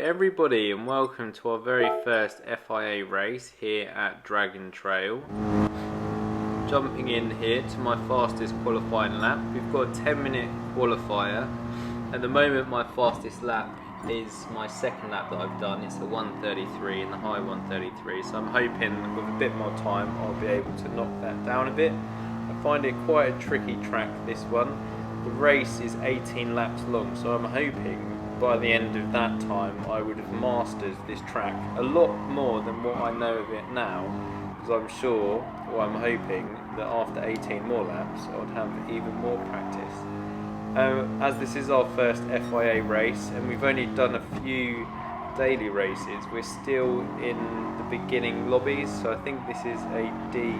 everybody, and welcome to our very first FIA race here at Dragon Trail. Jumping in here to my fastest qualifying lap. We've got a 10-minute qualifier. At the moment my fastest lap is my second lap that I've done. It's a 1:33 in the high 1:33, so I'm hoping with a bit more time I'll be able to knock that down a bit. I find it quite a tricky track, this one. The race is 18 laps long, so I'm hoping by the end of that time I would have mastered this track a lot more than what I know of it now, because I'm sure, or I'm hoping, that after 18 more laps I would have even more practice. As this is our first FIA race and we've only done a few daily races, we're still in the beginning lobbies, so I think this is a D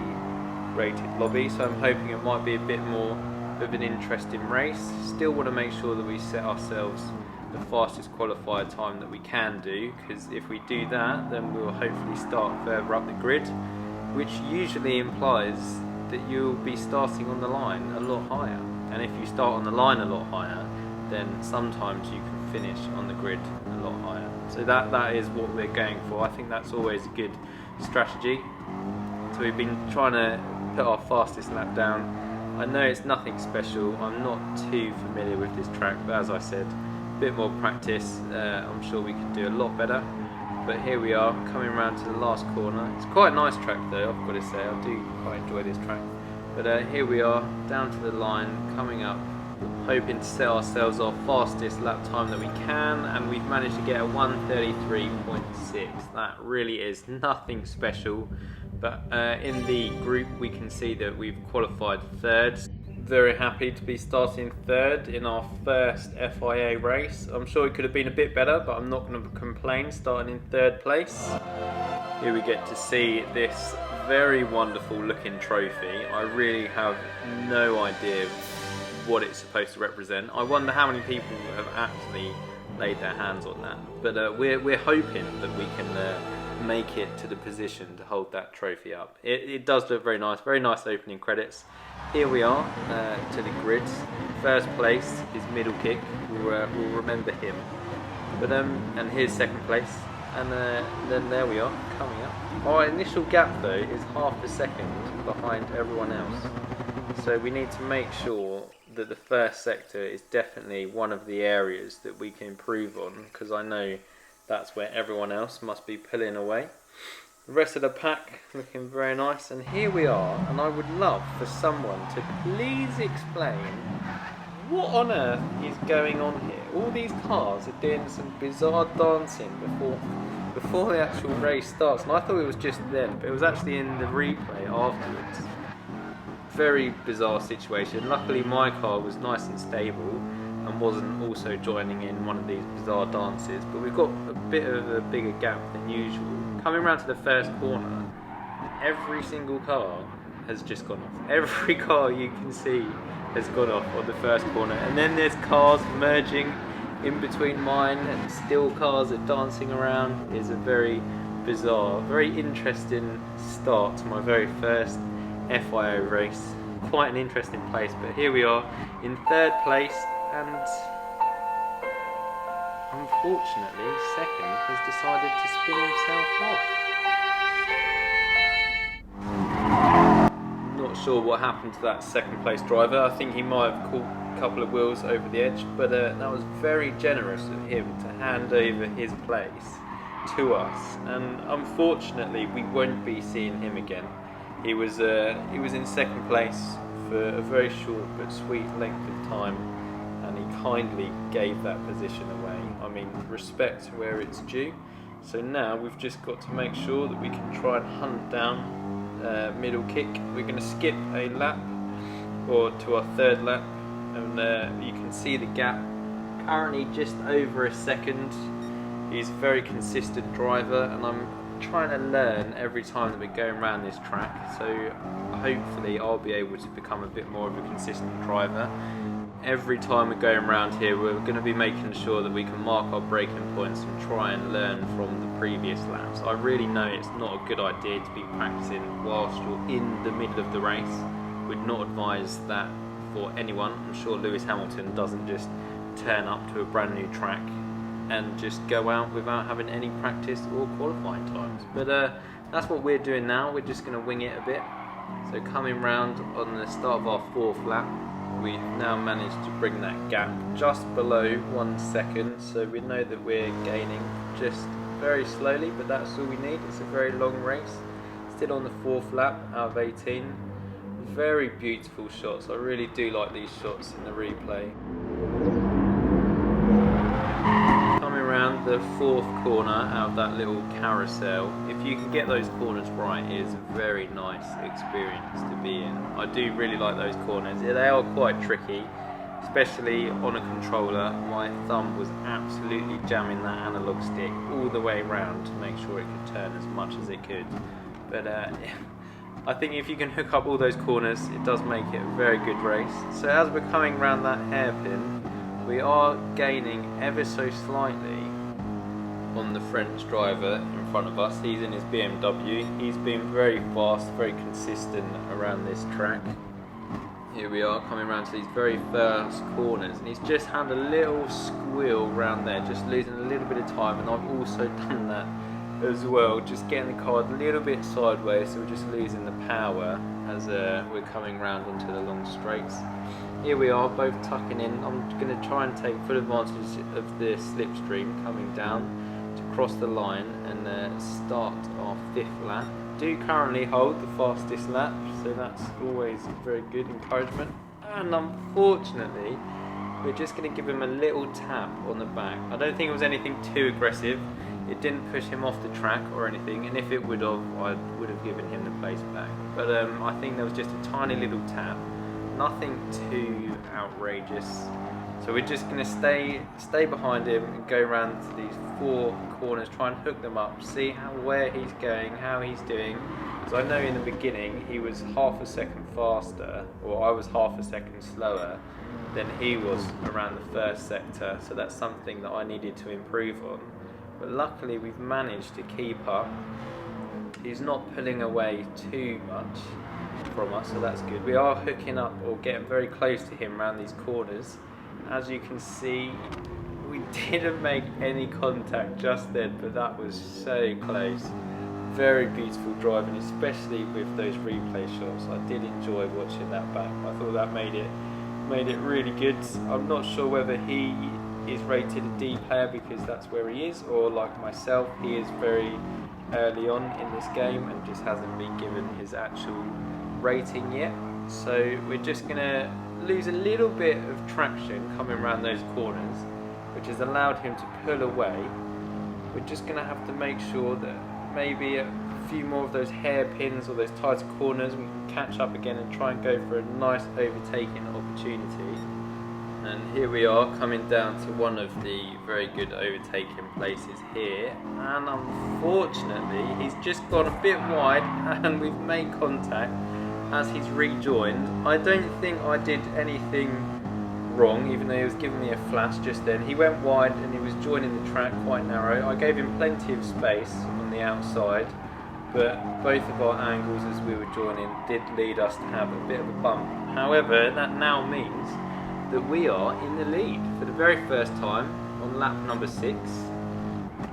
rated lobby, so I'm hoping it might be a bit more of an interesting race. Still want to make sure that we set ourselves the fastest qualifier time that we can do, because if we do that then we'll hopefully start further up the grid, which usually implies that you'll be starting on the line a lot higher, and if you start on the line a lot higher then sometimes you can finish on the grid a lot higher. So that is what we're going for. I think that's always a good strategy. So we've been trying to put our fastest lap down. I know it's nothing special, I'm not too familiar with this track, but as I said, bit more practice, I'm sure we can do a lot better. But here we are, coming around to the last corner. It's quite a nice track though, I've got to say. I do quite enjoy this track. But here we are, down to the line, coming up, hoping to set ourselves our fastest lap time that we can, and we've managed to get a 1:33.6. That really is nothing special, but in the group we can see that we've qualified third. Very happy to be starting third in our first FIA race. I'm sure it could have been a bit better, but I'm not going to complain starting in third place. Here we get to see this very wonderful looking trophy. I really have no idea what it's supposed to represent. I wonder how many people have actually laid their hands on that. But we're hoping that we can make it to the position to hold that trophy up. It does look very nice opening credits. Here we are to the grids. First place is Middle Kick. We'll remember him. But and here's second place, and then there we are coming up. Our initial gap though is half a second behind everyone else. So we need to make sure that the first sector is definitely one of the areas that we can improve on, because I know that's where everyone else must be pulling away. The rest of the pack looking very nice, and here we are, and I would love for someone to please explain what on earth is going on here. All these cars are doing some bizarre dancing before the actual race starts, and I thought it was just them, but it was actually in the replay afterwards. Very bizarre situation. Luckily my car was nice and stable and wasn't also joining in one of these bizarre dances, but we've got a bit of a bigger gap than usual. Coming around to the first corner, every single car has just gone off. Every car you can see has gone off on the first corner, and then there's cars merging in between mine, and still cars are dancing around. It's a very bizarre, very interesting start to my very first FIA race. Quite an interesting place, but here we are in third place, and unfortunately second has decided to spin himself off. Not sure what happened to that second place driver. I think he might have caught a couple of wheels over the edge, but that was very generous of him to hand over his place to us, and unfortunately we won't be seeing him again. He was in second place for a very short but sweet length of time, and he kindly gave that position away. I mean, respect where it's due. So now we've just got to make sure that we can try and hunt down Middle Kick. We're going to skip a lap, or to our third lap, and you can see the gap. Currently just over a second. He's a very consistent driver, and I'm trying to learn every time that we're going around this track, so hopefully I'll be able to become a bit more of a consistent driver. Every time we're going around here we're going to be making sure that we can mark our braking points and try and learn from the previous laps. I really know it's not a good idea to be practicing whilst you're in the middle of the race. Would not advise that for anyone. I'm sure Lewis Hamilton doesn't just turn up to a brand new track and just go out without having any practice or qualifying times. But that's what we're doing now. We're just going to wing it a bit. So coming round on the start of our 4th lap, we've now managed to bring that gap just below 1 second, so we know that we're gaining just very slowly, but that's all we need. It's a very long race. Still on the 4th lap out of 18. Very beautiful shots. I really do like these shots in the replay. Coming around the 4th corner out of that little carousel, if you can get those corners right, it is a very nice experience to be in. I do really like those corners. They are quite tricky, especially on a controller. My thumb was absolutely jamming that analog stick all the way around to make sure it could turn as much as it could. But I think if you can hook up all those corners, it does make it a very good race. So as we're coming around that hairpin, we are gaining ever so slightly on the French driver in front of us. He's in his BMW. He's been very fast, very consistent around this track. Here we are coming around to these very first corners, and he's just had a little squeal around there, just losing a little bit of time, and I've also done that as well, just getting the car a little bit sideways, so we're just losing the power as we're coming round onto the long straights. Here we are, both tucking in. I'm going to try and take full advantage of the slipstream coming down to cross the line and start our 5th lap. Do currently hold the fastest lap, so that's always very good encouragement. And unfortunately, we're just going to give him a little tap on the back. I don't think it was anything too aggressive. It didn't push him off the track or anything, and if it would have, I would have given him the place back. But I think there was just a tiny little tap, nothing too outrageous. So we're just going to stay behind him and go around to these 4 corners, try and hook them up, see where he's going, how he's doing. So I know in the beginning he was half a second faster, or I was half a second slower than he was around the first sector, so that's something that I needed to improve on. But luckily we've managed to keep up. He's not pulling away too much from us, so that's good. We are hooking up or getting very close to him around these corners. As you can see, we didn't make any contact just then, but that was so close. Very beautiful driving, especially with those replay shots. I did enjoy watching that back. I thought that made it really good. I'm not sure whether he is rated a D player because that's where he is, or like myself, he is very early on in this game and just hasn't been given his actual rating yet. So we're just going to lose a little bit of traction coming around those corners, which has allowed him to pull away. We're just going to have to make sure that maybe a few more of those hairpins or those tighter corners we can catch up again and try and go for a nice overtaking opportunity. And here we are coming down to one of the very good overtaking places here, and unfortunately he's just gone a bit wide and we've made contact as he's rejoined. I don't think I did anything wrong, even though he was giving me a flash just then. He went wide and he was joining the track quite narrow. I gave him plenty of space on the outside, but both of our angles as we were joining did lead us to have a bit of a bump. However, that now means that we are in the lead for the very first time on lap number 6.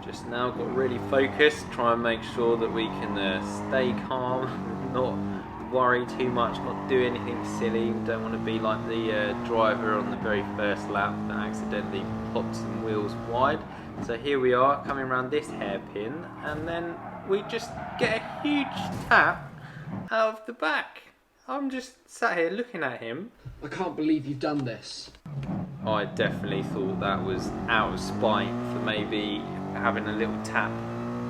Just now got really focused, try and make sure that we can stay calm, not worry too much, not do anything silly. We don't want to be like the driver on the very first lap that accidentally popped some wheels wide. So here we are coming around this hairpin, and then we just get a huge tap out of the back. I'm just sat here looking at him. I can't believe you've done this. I definitely thought that was out of spite for maybe having a little tap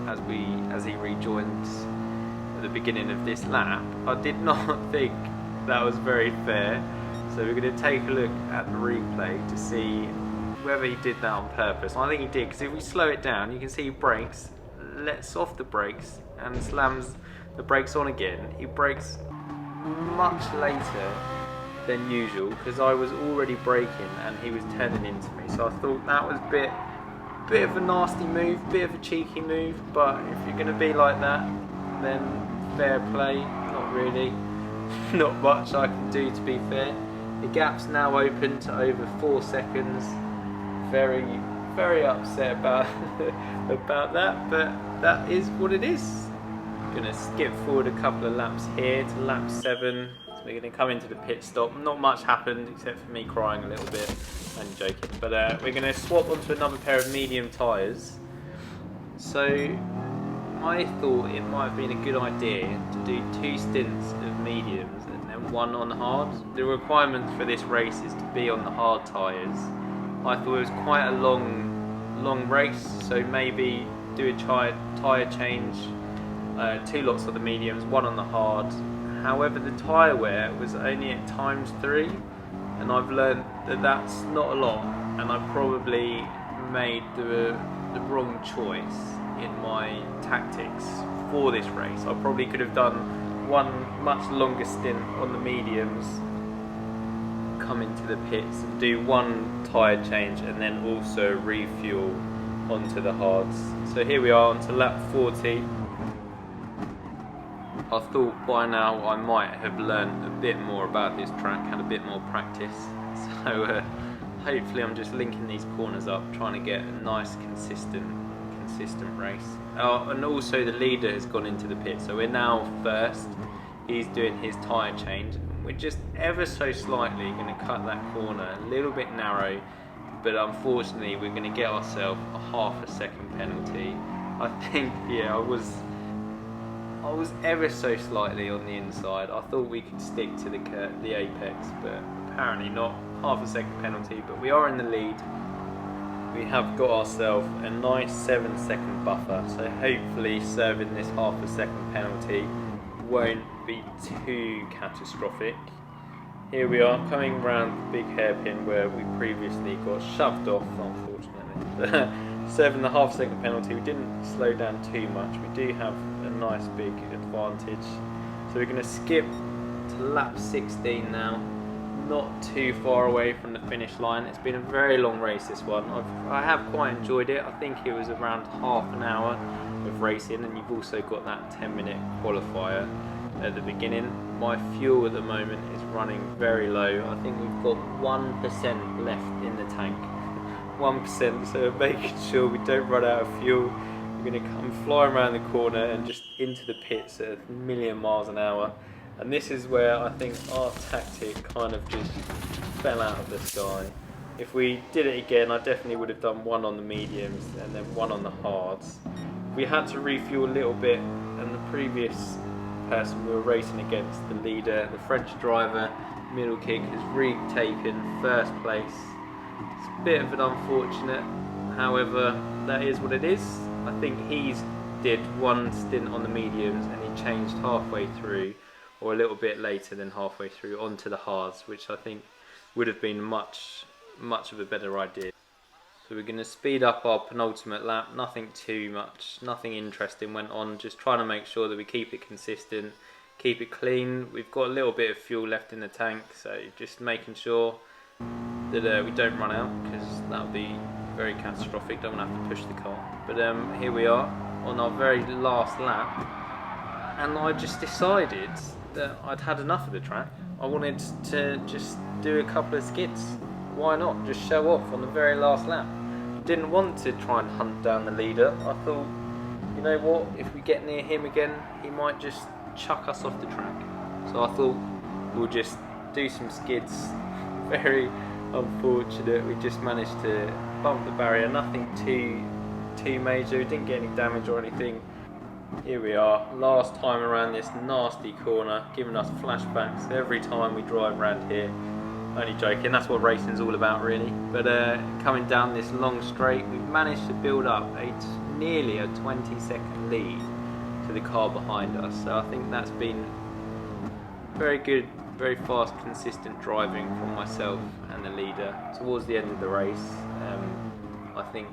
as he rejoined at the beginning of this lap. I did not think that was very fair. So we're going to take a look at the replay to see whether he did that on purpose. I think he did, because if we slow it down, you can see he brakes, lets off the brakes and slams the brakes on again. He brakes much later than usual because I was already braking and he was turning into me, so I thought that was a bit of a nasty move, bit of a cheeky move. But if you're going to be like that, then fair play. Not really, not much I can do, to be fair. The gap's now open to over 4 seconds. Very very upset about about that, but that is what it is. Gonna skip forward a couple of laps here to lap 7. So we're gonna come into the pit stop. Not much happened except for me crying a little bit. I'm joking, but we're gonna swap onto another pair of medium tyres. So I thought it might have been a good idea to do 2 stints of mediums and then 1 on hard. The requirement for this race is to be on the hard tyres. I thought it was quite a long race, so maybe do a tyre change, 2 lots of the mediums, 1 on the hard. However, the tyre wear was only at ×3, and I've learned that that's not a lot, and I probably made the wrong choice in my tactics for this race. I probably could have done 1 much longer stint on the mediums, come into the pits and do 1 tyre change and then also refuel onto the hards. So here we are onto lap 40. I thought by now I might have learned a bit more about this track, had a bit more practice. So hopefully I'm just linking these corners up, trying to get a nice consistent race. And also the leader has gone into the pit, so we're now first. He's doing his tyre change. We're just ever so slightly going to cut that corner a little bit narrow, but unfortunately we're going to get ourselves a ½ a second penalty. I think, yeah, I was ever so slightly on the inside. I thought we could stick to the apex, but apparently not. ½ a second penalty, but we are in the lead. We have got ourselves a nice 7-second buffer, so hopefully serving this ½ a second penalty won't be too catastrophic. Here we are coming round the big hairpin where we previously got shoved off, unfortunately. Serving the ½ second penalty, we didn't slow down too much. We do have a nice big advantage. So we're going to skip to lap 16 now. Not too far away from the finish line. It's been a very long race, this one. I have quite enjoyed it. I think it was around ½ an hour of racing, and you've also got that 10-minute qualifier at the beginning. My fuel at the moment is running very low. I think we've got 1% left in the tank. 1%, so making sure we don't run out of fuel. We're going to come flying around the corner and just into the pits at a million miles an hour. And this is where I think our tactic kind of just fell out of the sky. If we did it again, I definitely would have done 1 on the mediums and then 1 on the hards. We had to refuel a little bit, and the previous person we were racing against, the leader, the French driver, middle kick, has retaken 1st place. It's a bit of an unfortunate, however, that is what it is. I think he's did 1 stint on the mediums and he changed halfway through, or a little bit later than halfway through, onto the hards, which I think would have been much of a better idea. So we're going to speed up our penultimate lap. Nothing too much, nothing interesting went on, just trying to make sure that we keep it consistent, keep it clean. We've got a little bit of fuel left in the tank, so just making sure that we don't run out, because that would be very catastrophic. Don't want to have to push the car. But here we are on our very last lap, and I just decided that I'd had enough of the track. I wanted to just do a couple of skids. Why not? Just show off on the very last lap. Didn't want to try and hunt down the leader. I thought, you know what, if we get near him again, he might just chuck us off the track. So I thought we'll just do some skids. Very unfortunate, we just managed to bump the barrier. Nothing too major, we didn't get any damage or anything. Here we are, last time around this nasty corner, giving us flashbacks every time we drive around here. Only joking, that's what racing's all about really. But coming down this long straight, we've managed to build up nearly a 20-second lead to the car behind us. So I think that's been very good, very fast, consistent driving from myself and the leader. Towards the end of the race, I think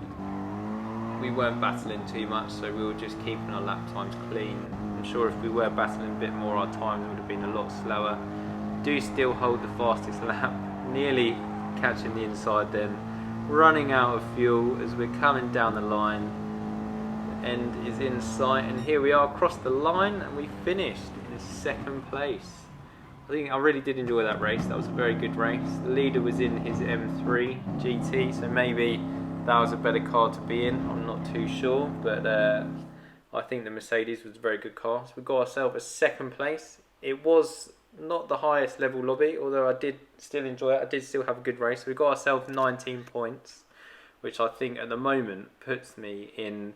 we weren't battling too much, so we were just keeping our lap times clean. I'm sure if we were battling a bit more, our times would have been a lot slower. Do still hold the fastest lap, nearly catching the inside then, running out of fuel as we're coming down the line. The end is in sight, and here we are across the line, and we finished in 2nd place. I think I really did enjoy that race. That was a very good race. The leader was in his M3 GT, so maybe that was a better car to be in. I'm not too sure, but I think the Mercedes was a very good car. So we got ourselves a second place. It was not the highest level lobby, although I did still enjoy it. I did still have a good race. So we got ourselves 19 points, which I think at the moment puts me in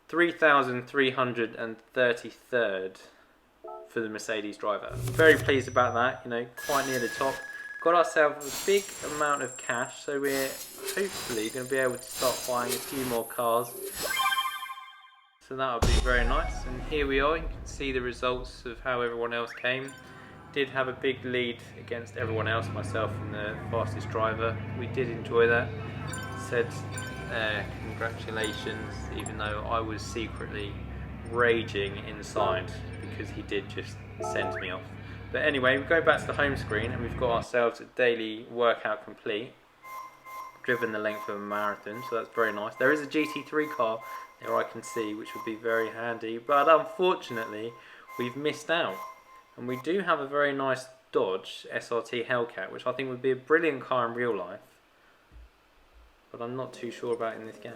3,333rd for the Mercedes driver. Very pleased about that, you know, quite near the top. Got ourselves a big amount of cash, so we're hopefully going to be able to start buying a few more cars. So that'll be very nice. And here we are, you can see the results of how everyone else came. Did have a big lead against everyone else, myself and the fastest driver. We did enjoy that. Said congratulations, even though I was secretly raging inside because he did just send me off. But anyway, we go back to the home screen and we've got ourselves a daily workout complete. Driven the length of a marathon, so that's very nice. There is a GT3 car there I can see, which would be very handy, but unfortunately we've missed out. And we do have a very nice Dodge SRT Hellcat, which I think would be a brilliant car in real life, but I'm not too sure about in this game.